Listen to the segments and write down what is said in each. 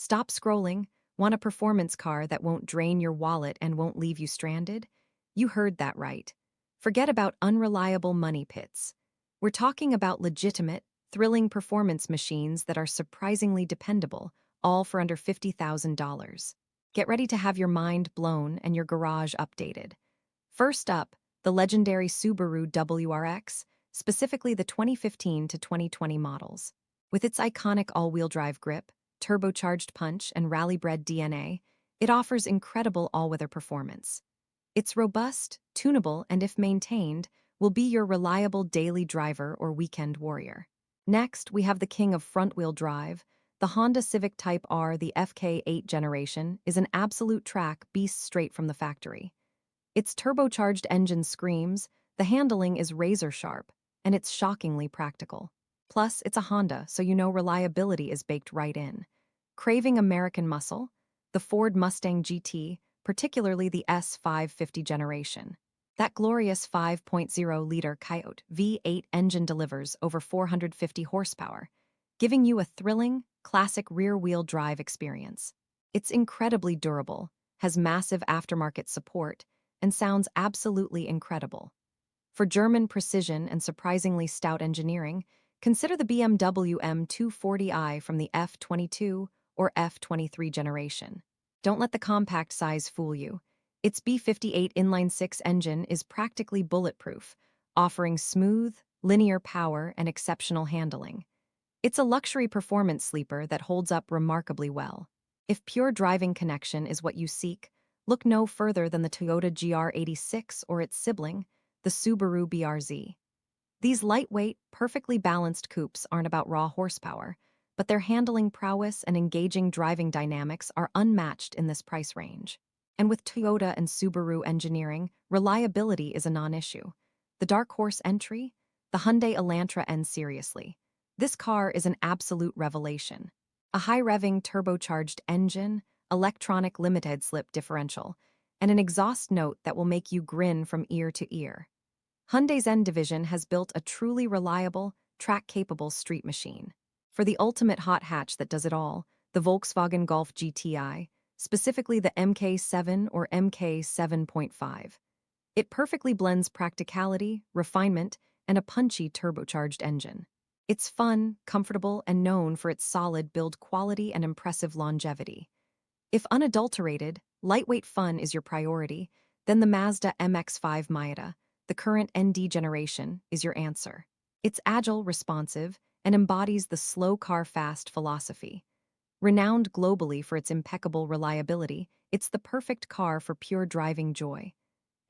Stop scrolling. Want a performance car that won't drain your wallet and won't leave you stranded? You heard that right. Forget about unreliable money pits. We're talking about legitimate, thrilling performance machines that are surprisingly dependable, all for under $50,000. Get ready to have your mind blown and your garage updated. First up, the legendary Subaru WRX, specifically the 2015 to 2020 models. With its iconic all-wheel drive grip, turbocharged punch, and rally-bred DNA, it offers incredible all-weather performance. It's robust, tunable, and if maintained, will be your reliable daily driver or weekend warrior. Next, we have the king of front-wheel drive. The Honda Civic Type R, the FK8 generation, is an absolute track beast straight from the factory. Its turbocharged engine screams, the handling is razor-sharp, and it's shockingly practical. Plus, it's a Honda, so you know reliability is baked right in. Craving American muscle? The Ford Mustang GT, particularly the S550 generation. That glorious 5.0-liter Coyote V8 engine delivers over 450 horsepower, giving you a thrilling, classic rear-wheel drive experience. It's incredibly durable, has massive aftermarket support, and sounds absolutely incredible. For German precision and surprisingly stout engineering, consider the BMW M240i from the F22 or F23 generation. Don't let the compact size fool you. Its B58 inline-six engine is practically bulletproof, offering smooth, linear power and exceptional handling. It's a luxury performance sleeper that holds up remarkably well. If pure driving connection is what you seek, look no further than the Toyota GR86 or its sibling, the Subaru BRZ. These lightweight, perfectly balanced coupes aren't about raw horsepower, but their handling prowess and engaging driving dynamics are unmatched in this price range. And with Toyota and Subaru engineering, reliability is a non-issue. The dark horse entry? The Hyundai Elantra N seriously. This car is an absolute revelation. A high-revving turbocharged engine, electronic limited-slip differential, and an exhaust note that will make you grin from ear to ear. Hyundai's N division has built a truly reliable, track-capable street machine. For the ultimate hot hatch that does it all, the Volkswagen Golf GTI, specifically the MK7 or MK7.5. It perfectly blends practicality, refinement, and a punchy turbocharged engine. It's fun, comfortable, and known for its solid build quality and impressive longevity. If unadulterated, lightweight fun is your priority, then the Mazda MX-5 Miata, the current ND generation, is your answer. It's agile, responsive, and embodies the slow car fast philosophy. Renowned globally for its impeccable reliability, it's the perfect car for pure driving joy.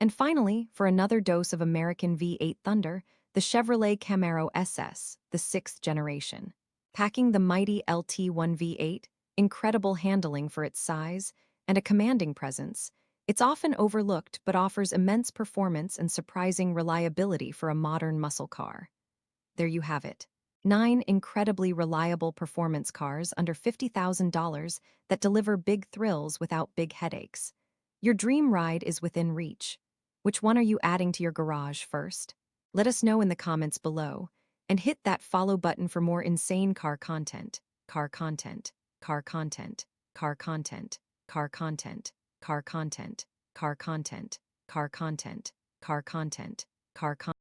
And finally, for another dose of American V8 thunder, the Chevrolet Camaro SS, the sixth generation. Packing the mighty LT1 V8, incredible handling for its size, and a commanding presence, it's often overlooked but offers immense performance and surprising reliability for a modern muscle car. There you have it. 9 incredibly reliable performance cars under $50,000 that deliver big thrills without big headaches. Your dream ride is within reach. Which one are you adding to your garage first? Let us know in the comments below, and hit that follow button for more insane car content. Car content, car content, car content, car content, car content, car content, car content, car content, car content.